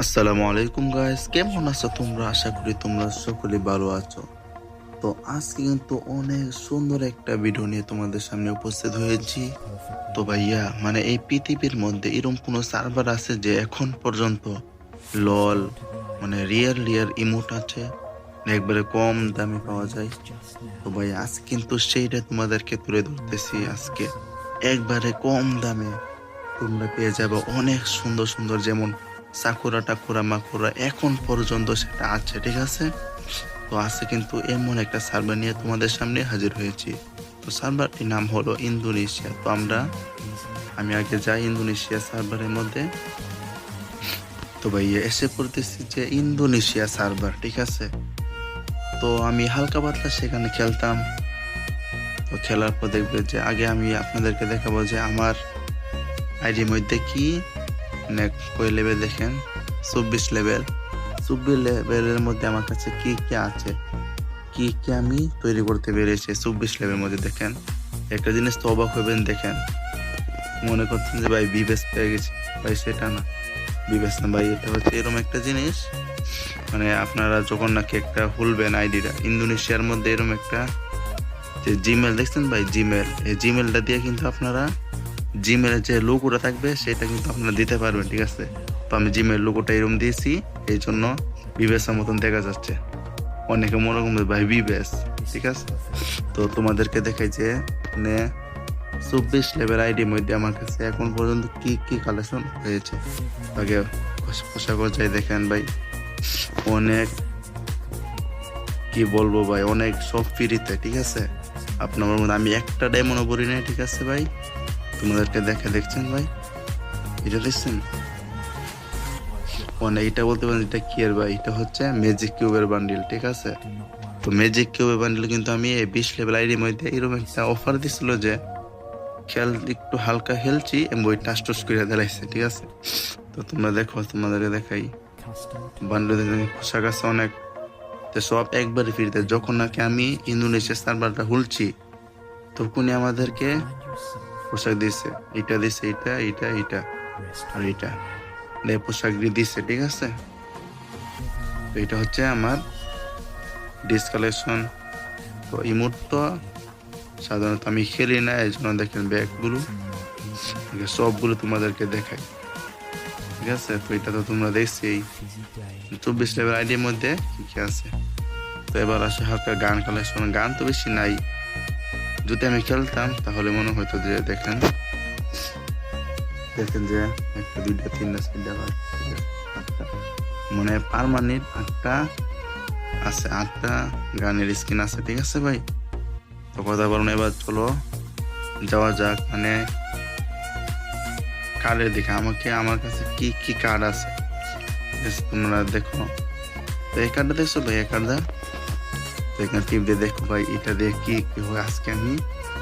আসসালামু আলাইকুম গাইস, কেমন আছো তোমরা? আশা করি তোমরা সকলে ভালো আছো। তো আজকে কিন্তু অনেক সুন্দর একটা ভিডিও নিয়ে তোমাদের সামনে উপস্থিত হয়েছি। তো ভাইয়া এই পৃথিবীর মধ্যে এরকম কোনো সার্ভার আছে যে এখন পর্যন্ত লল রিয়ার রিয়ার ইমোট আছে, একবারে কম দামে পাওয়া যায়। তো ভাই আজকে কিন্তু সেইটা তোমাদেরকে তুলে ধরতেছি। আজকে একবারে কম দামে তোমরা পেয়ে যাবে অনেক সুন্দর সুন্দর, যেমন সাকুরা টাকুরা মাকুরা এখন পর্যন্ত সেটা আছে, ঠিক আছে। তো আজকে কিন্তু এমন একটা সার্ভার নিয়ে তোমাদের সামনে হাজির হয়েছি। তো সার্ভারটির নাম হলো ইন্দোনেশিয়া। তো আমি আগে যাই ইন্দোনেশিয়া সার্ভারের মধ্যে। তো ভাই এসে পড়তেছি যে ইন্দোনেশিয়া সার্ভার, ঠিক আছে। তো আমি হালকা পাতলা সেখানে খেলতাম। তো খেলার পর দেখবে যে আগে আমি আপনাদেরকে দেখাবো যে আমার আইডির মধ্যে কি কয় লেভেল দেখেন, 24 লেভেল। 24 লেভেলের মধ্যে আমার কাছে কি কি আছে, কি কি আমি তৈরি করতে পেরেছি 24 লেভেলের মধ্যে। দেখেন একটা জিনিস তো অবাক হবেন, দেখেন মনে করছেন যে ভাই বিবেস পেয়ে গেছি, ভাই সেটা না, বিবেস না ভাই, এটা হচ্ছে এরকম একটা জিনিস। আপনারা যখন নাকি একটা খুলবেন আইডিটা ইন্দোনেশিয়ার মধ্যে, এরকম একটা যে জিমেল দেখছেন ভাই, জিমেল, এই জিমেলটা দিয়ে কিন্তু আপনারা জিমেলের যে লোগোটা থাকবে সেটা কিন্তু আপনারা দিতে পারবেন, ঠিক আছে। তো আমি জিমেল লোগোটা এরকম দিয়েছি, এই জন্য বিবেসের মতন দেখা যাচ্ছে। অনেকে মনে করবে ভাই বিবেস, ঠিক আছে। তো তোমাদেরকে দেখাই যে 24 লেভেল আইডির মধ্যে আমার কাছে এখন পর্যন্ত কি কি কালেকশন হয়েছে। আগে পোশাক যাই দেখেন ভাই, অনেক কি বলবো ভাই, অনেক সব ফ্রিতে, ঠিক আছে। আপনার মধ্যে আমি একটা ডায়মন্ডও করি নাই, ঠিক আছে ভাই। তোমাদেরকে দেখছেন ভাই, এটা দেখছেন এটা বলতে পারেন এটা কি এর ভাই, এটা হচ্ছে ম্যাজিক কিউবের বান্ডিল, ঠিক আছে। তো ম্যাজিক কিউবের বান্ডিল কিন্তু আমি এই 20 লেভেল আইডির মধ্যে এরকম একটা অফার দিছিল যে খেল একটু হালকা খেলছি এবং বই টাস টুস করে দিলাইছে, ঠিক আছে। তো তোমরা দেখো, তোমাদেরকে দেখাই বান্ডিল পোশাক আছে অনেক। তো সব একবারে ফ্রিতে। যখন নাকি আমি ইন্দোনেশিয়া সার্ভারটা খুলছি তখনই আমাদেরকে পোশাক দিছে, এটা দিছে, এটা এটা এটা আর এটা পোশাক দিয়ে দিচ্ছে, ঠিক আছে। তো এটা হচ্ছে আমার ডিসকালেকশন। তো ইমোট তো সাধারণত আমি খেলি না, এই জন্য দেখেন ব্যাগগুলো সবগুলো তোমাদেরকে দেখাই, ঠিক আছে। তো এটা তো তোমরা দেখছি 24 লেভেল আইডির মধ্যে কি কি আছে। তো এবার আসে হালকা গান কালেকশন। গান তো বেশি নাই, যদি আমি খেলতাম তাহলে মনে হতো যে দেখেন যে একটা দুইটা তিনটা চারটা আটটা, পারমানেন্ট 8টা আছে, 8টা গানের স্কিন আছে, ঠিক আছে ভাই। তো কথা বলুন, এবার চলো যাওয়া যাক কার্ডের দিকে। আমার কাছে কি কি কার্ড আছে তোমরা দেখো। তো এই কার্ডটা দেখছো ভাই, এই কার্ডটা তো এখানে টিপ দিয়ে দেখো ভাই, এটা দিয়ে কি কি হয় আজকে আমি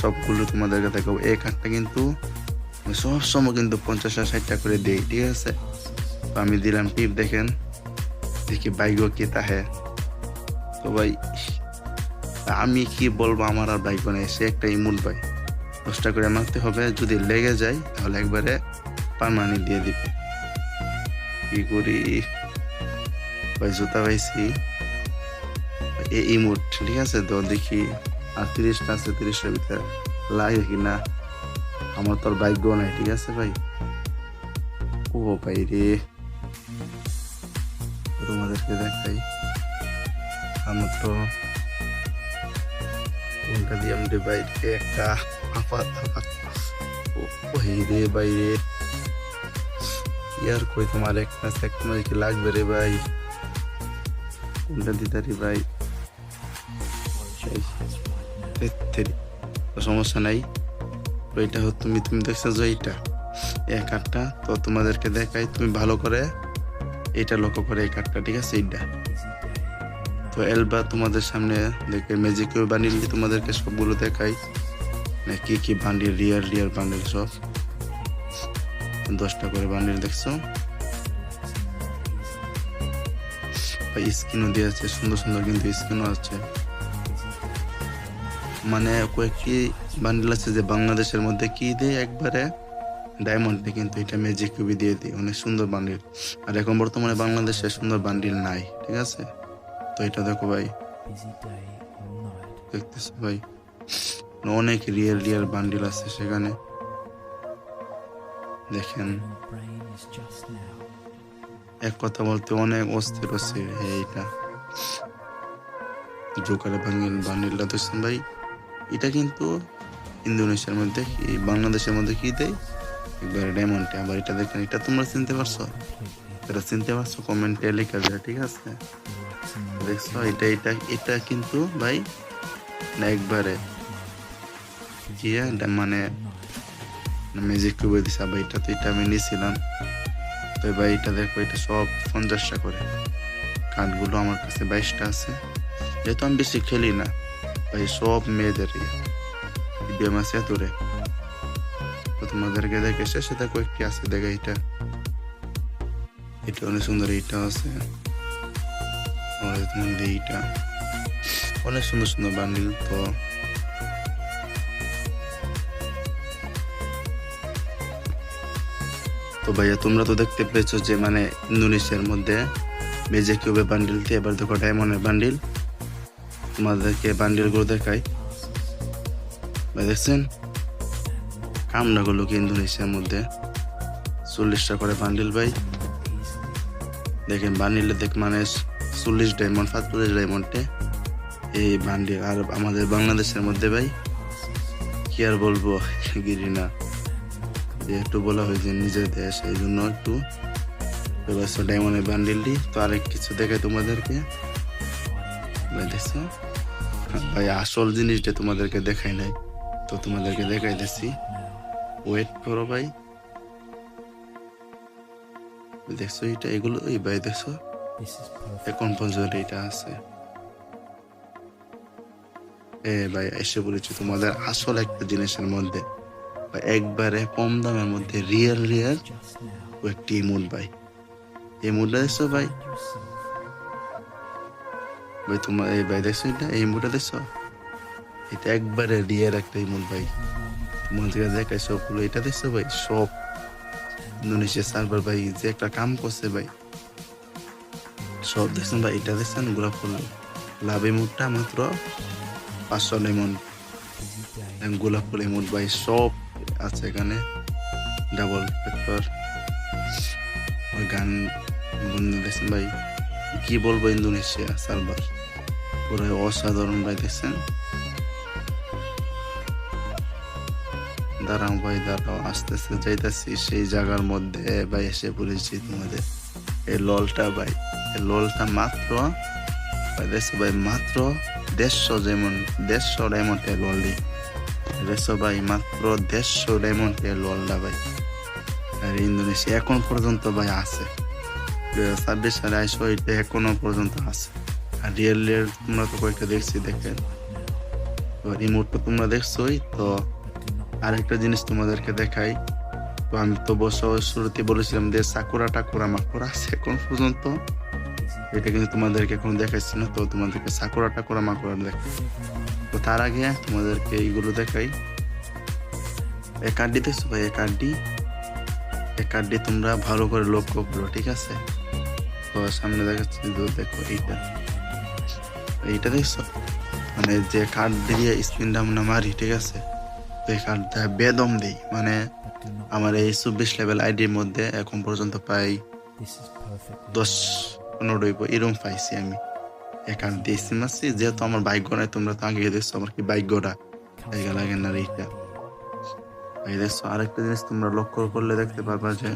সবগুলো তোমাদেরকে দেখাবো। এই কার্ডটা কিন্তু সব সময় কিন্তু 50 আর 60টা করে দেই, ঠিক আছে। তো আমি দিলাম টিপ, দেখেন দেখি বাইক কি তাহে। তো ভাই আমি কি বলবো, আমার আর বাইক নেই, সে একটা ইমোট ভাই 10টা করে মারতে হবে, যদি লেগে যায় তাহলে একবারে পারমানেন্ট দিয়ে দিবে। কি করি ভাই, জুতা পাইছি এই ইমোট, ঠিক আছে। তো দেখি আর 30টা আছে, 30টার ভিতরে লাগে কিনা। আমার তো আর বাইক নাই, ঠিক আছে ভাই। ও ভাই রে, তোমাদেরকে দেখাই আমার তো কোনটা দিয়ে আমি বাইরে একটা আপাত রে বাইরে ইয়ার কই, তোমার একটা সেকেন্ড কি লাগবে রে ভাই, কোনটা দিতে রে ভাই। তো সমস্যা নাই। তো এটা তুমি দেখছো যে এইটা এক কার্ডটা, তো তোমাদেরকে দেখাই, তুমি ভালো করে এটা লক্ষ্য করে এই কার্ডটা, ঠিক আছে। এইটা তো এলবা তোমাদের সামনে দেখে ম্যাজিক বান্ডিল তোমাদেরকে সবগুলো দেখাই, কি কি বান্ডিল, রিয়ার বান্ডিল সব 10টা করে বান্ডিল দেখছো। স্কিনও দিয়েছে সুন্দর সুন্দর, কিন্তু স্কিনও আছে কয়েকটি বান্ডিল আছে যে বাংলাদেশের মধ্যে কি দেয় একবারে ডায়মন্ডে কিন্তু এটা ম্যাজিক কিউবি দিয়ে দিই, অনেক সুন্দর বান্ডিল। আর এখন বর্তমানে বাংলাদেশে সুন্দর বান্ডিল নাই, ঠিক আছে। তো এটা দেখো ভাই, দেখতেছো ভাই, অনেক রিয়েল রিয়েল বান্ডিল আছে সেখানে, দেখেন। এক কথা বলতে অনেক অস্থির অস্থির এইটা জোকারের বান্ডিলটা দেখছেন ভাই। এটা কিন্তু ইন্দোনেশিয়ার মধ্যে, বাংলাদেশের মধ্যে কি দেয় একবারে ডায়মন্ডে। আবার এটা দেখেন, এটা তোমরা চিনতে পারছো, এটা চিনতে পারছো কমেন্টে লেখা যায়, ঠিক আছে। দেখছো এটা এটা এটা কিন্তু ভাই না একবারে ইয়ে মানে ম্যাজিক কিউবে দিছে। আবার এটা তো এটা আমি নিয়েছিলাম, তো ভাই এটা দেখো, এটা সব 50টা করে। কার্ডগুলো আমার কাছে 22টা আছে, যেহেতু আমি বেশি খেলি না ভাই, সব মেয়েদের গেম আছে তোরে। তো তোমাদেরকে দেখে শেষে দেখো একটি আছে, দেখে এটা এটা অনেক সুন্দর, এইটা আছে এইটা অনেক সুন্দর সুন্দর বান্ডিল। তো ভাইয়া তোমরা তো দেখতে পেয়েছো যে মানে ইন্দোনেশিয়ার মধ্যে ম্যাজিক কিউবের বান্ডিল দিয়ে, এবার দেখো ডায়মন্ডের বান্ডিল। তোমাদেরকে বান্ডিল গুলো দেখাই ভাই, দেখছেন কামড়াগুলো কি ইন্দোনেশিয়ার মধ্যে 40টা করে বান্ডিল ভাই। দেখেন বান্ডিলে দেখ মানে 40 ডায়মন্ড 45 ডায়মন্ডে এই বান্ডিল। আর আমাদের বাংলাদেশের মধ্যে ভাই কি আর বলবো, গিরি না একটু বলা হয় যে নিজের দেশ, এই জন্য একটু ডায়মন্ডের বান্ডিল দিই। তো আরেক কিছু দেখাই তোমাদেরকে ভাই, দেখছো ভাই আসল জিনিসটা তোমাদেরকে দেখাই নাই, তো তোমাদেরকে দেখাই দিচ্ছি, ওয়েট করো ভাই। দেখছো এটা এগুলো এই ভাই, দেখছো এখন পর্যন্ত এটা আছে। ভাই এসে বলেছি তোমাদের আসল একটা জিনিসের মধ্যে, একবারে কম দামের মধ্যে রিয়েল রিয়েল একটি ইমোট ভাই। এই ইমোটটা দেখছো ভাই, ভাই তোমার এই ভাই দেখছো এটা, এই ইমোটটা দেখছো, এটা একবারে রিয়েল একটা ইমোট ভাই। তোমাদের দেখাই সবগুলো, এটা দেখছো ভাই, সব ইন্দোনেশিয়া সার্ভার ভাই যে একটা কাম করছে ভাই, সব দেখছেন ভাই। এটা দেখছেন গোলাপ ফুল লাভ ইমোটটা মাত্র 500 ডায়মন্ড, গোলাপ ফুল ইমোট ভাই সব আছে এখানে। ডাবল পেপার গান দেখছেন ভাই, কি বলবো, ইন্দোনেশিয়া সার্ভার পুরো অসাধারণ ভাই, দেখছেন। দাঁড়াও ভাই দাঁড়াও, আস্তে আস্তে যাইতেছি সেই জায়গার মধ্যে ভাই, এসে পড়েছি তোমাদের এই ললটা ভাই। এই ললটা মাত্র ভাই দেখছো ভাই, মাত্র 150 ডায়মন্ড, 150 ডায়মন্ডের ললডি দেখছো ভাই, মাত্র 150 ডায়মন্ডের ললটা ভাই। আর ইন্দোনেশিয়া এখন পর্যন্ত ভাই আছে, 26 সালে আইসো, এটা এখনো পর্যন্ত আছে। আর রিয়েল রিয়েল তোমরা তো কয়েকটা দেখছি, দেখেন ইমোট তো তোমরা দেখছোই। তো আরেকটা জিনিস তোমাদেরকে দেখাই, তো আমি তো বছর শুরুতে বলেছিলাম যে সাকুরা টাকুরা মাকুরা আছে এখন পর্যন্ত, এটা কিন্তু তোমাদেরকে এখন দেখাচ্ছি না। তো তোমাদেরকে সাকুরা টাকুরা মাকুরা দেখাই, তো তার আগে তোমাদেরকে এইগুলো দেখাই। এই কার্ডটি দেখছো ভাই, এই কার্ডটি তোমরা ভালো করে লক্ষ্য করো, ঠিক আছে। তো সামনে দেখাচ্ছি, দেখো এইটা দেখছো, মানে যে কার্ড দিয়ে স্পিনটা আমরা মারি, ঠিক আছে। তো এই কার্ডটা বেদম দিই, মানে আমার এই 24 লেভেল আইডির মধ্যে এখন পর্যন্ত প্রায় 10-15 এরকম পাইছি আমি এই কার্ড দিয়ে সিম আসছি। যেহেতু আমার ভাগ্য নাই, তোমরা তো আগে দেখছো আমার কি ভাগ্যটা জায়গা লাগে না এইটা ভাই। দেখছো আরেকটা জিনিস তোমরা লক্ষ্য করলে দেখতে পারবা যে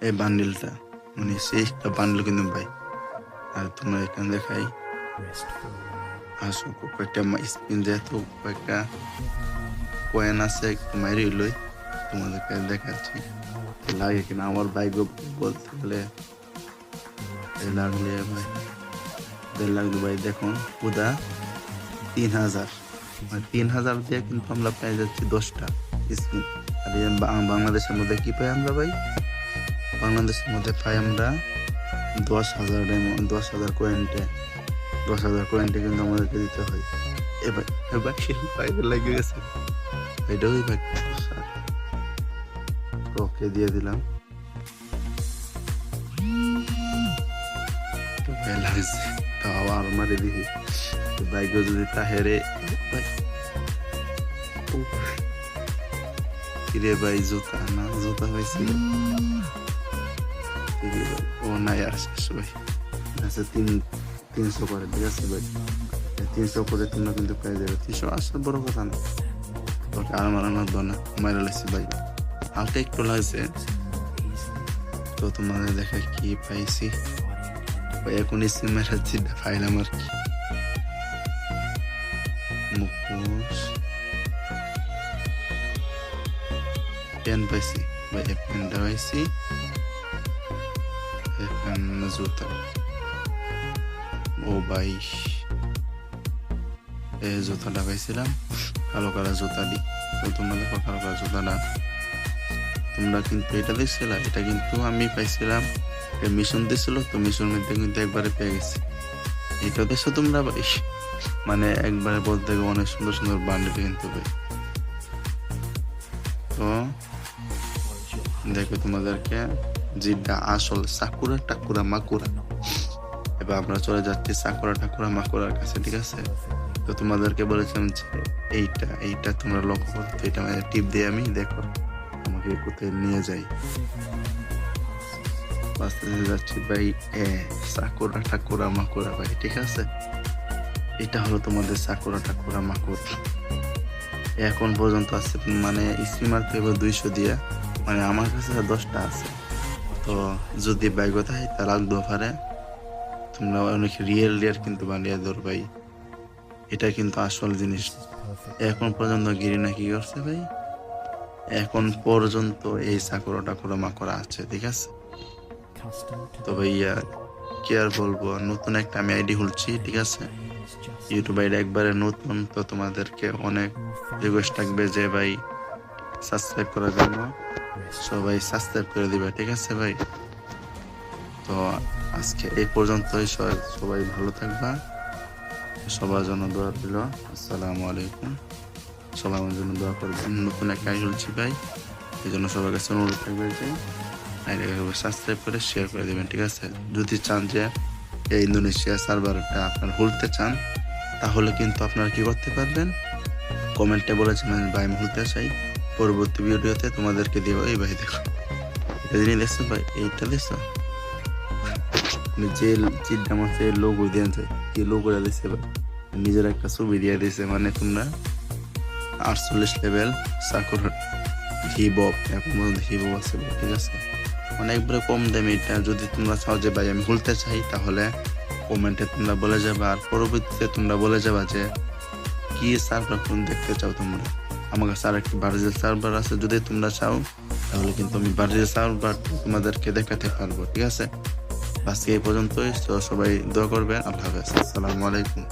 এই বান্ডিলটা মানে সেই একটা বান্ডিল কিন্তু ভাই। আর তোমরা এখানে দেখাই আসো কয়েকটা স্পিন, যেহেতু কয়েকটা কয়েন আছে, একটু মাইরি লই তোমাদেরকে দেখাচ্ছি লাগে কিনা। আমার ভাগ্য বলতে গেলে লাগলে ভাই 1.5 লাখ ভাই। দেখুন পুরা 3000, মানে 3000 দিয়ে কিন্তু আমরা পেয়ে যাচ্ছি 10টা স্পিন। আর বাংলাদেশের মধ্যে কি পাই আমরা ভাই, বাংলাদেশের মধ্যে পাই আমরা 10,000 ডায়মন্ড, 10,000 কয়েনটে, 10,000 কয়েনটে কিন্তু আমাদেরকে দিতে হয়। এবার লাগে গেছে এটা ওই ভাই ওকে দিয়ে দিলাম। তো ভাই লাগছে, তাও আর মারি দিই বাইকে যদি তাহেরে ভাই। কিরে ভাই জুতা না জুতা হয়েছিল ও নাই আর শেষ ভাই। আচ্ছা 300 করে ঠিক আছে ভাই, 300 করে তোমরা কিন্তু পেয়ে যাবে। 300 আসলে বড় কথা না, তোকে আর মারানোর দো না, মারা লাগছি ভাই, হালকা একটু লাগছে। তো তোমাদের দেখা কি পাইছি ভাই, এখন সিম মেরাচ্ছি ফাইলাম আর কি। মুখোশ পেন পাইছি ভাই, পেনটা পাইছি, পেন জুতা। ও ভাই এই জুতাটা পাইছিলাম, কালো কালার জুতা দি। তো তোমরা দেখো কালো কালার জুতাটা, তোমরা কিন্তু এটা দেখছিলা, এটা কিন্তু আমি পাইছিলাম মিশন দিছিল, তো মিশন মধ্যে কিন্তু একবারে পেয়ে গেছি। এটা দেখছো তোমরা ভাই, মানে একবারে বলতে গেলে অনেক সুন্দর সুন্দর বান্ডেল কিন্তু ভাই। তো দেখো তোমাদেরকে যেটা আসল সাকুরা টাকুরা মাকুরা, এবার আমরা চলে যাচ্ছি সাকুরা টাকুরা মাকুরার কাছে, ঠিক আছে। তো তোমাদেরকে বলেছিলাম যে এইটা তোমরা লক্ষ্য করো, তো এটা মানে টিপ দিয়ে আমি দেখো আমাকে কোথায় নিয়ে যাই। আস্তে আস্তে যাচ্ছি ভাই, সাকুরা টাকুরা মাকুরা ভাই, ঠিক আছে। এটা হলো তোমাদের সাকুরা টাকুরা মাকুরা। এখন পর্যন্ত আছে মানে স্টিমার পেবে 200 দিয়া, মানে আমার কাছে 10টা আছে। তো যদি বাইক হয় তা লাগতে পারে, তোমরা অনেক রিয়েল কিন্তু বানিয়ে ধর ভাই, এটা কিন্তু আসল জিনিস। এখন পর্যন্ত গিরিনা কি করছে ভাই, এখন পর্যন্ত এই সাকুরা টাকুরা মাকুরা আছে, ঠিক আছে। তো ভাইয়া কি আর বলবো, নতুন একটা আমি আইডি খুলছি, ঠিক আছে। ইউটিউব আইডি একবারে নতুন, তো তোমাদেরকে অনেক রিকোয়েস্ট থাকবে যে ভাই সাবস্ক্রাইব করার জন্য, সবাই সাবস্ক্রাইব করে দিবে, ঠিক আছে ভাই। তো আজকে এই পর্যন্তই, সবাই ভালো থাকবা, সবার জন্য দোয়া দিল। আসসালামু আলাইকুম, সবাই আমার জন্য দোয়া করবেন। নতুন একটা আইডি খুলছি ভাই, এই জন্য সবার কাছে অনুরোধ থাকবে যে সাবস্ক্রাইব করে শেয়ার করে দেবেন, ঠিক আছে। যদি চান যে এই ইন্দোনেশিয়া সার্ভারটা আপনার খুলতে চান, তাহলে কিন্তু আপনারা কি করতে পারবেন, কমেন্টে বলেছেন ভাই আমি খুলতে চাই, পরবর্তী ভিডিওতে তোমাদেরকে দিব। এই ভাই দেখো এটা জিনিস দেখছো ভাই, এইটা দেখছো যে চিটটা মাসে লোগো দিয়ে যায়, কি লোগোটা দিচ্ছে ভাই, নিজের একটা ছবি দিয়ে দিয়েছে। মানে তোমরা 48 লেভেল সাকুর হিবপ, এখন পর্যন্ত হিবপ আছে, ঠিক আছে। মানে একবারে কম দামে এটা। যদি তোমরা চাও যে ভাই আমি খুলতে চাই, তাহলে কমেন্টে তোমরা বলে যাবে, আর পরবর্তীতে তোমরা বলে যাবা যে কি সার্ভার কোন দেখতে চাও তোমরা। আমার কাছে আর একটি ভার্চুয়াল সার্ভার আছে, যদি তোমরা চাও তাহলে কিন্তু আমি ভার্চুয়াল সার্ভার তোমাদেরকে দেখাতে পারবো, ঠিক আছে। আজকে এই পর্যন্তই, সবাই দোয়া করবেন। আল্লাহ হাফেজ, আসসালামু আলাইকুম।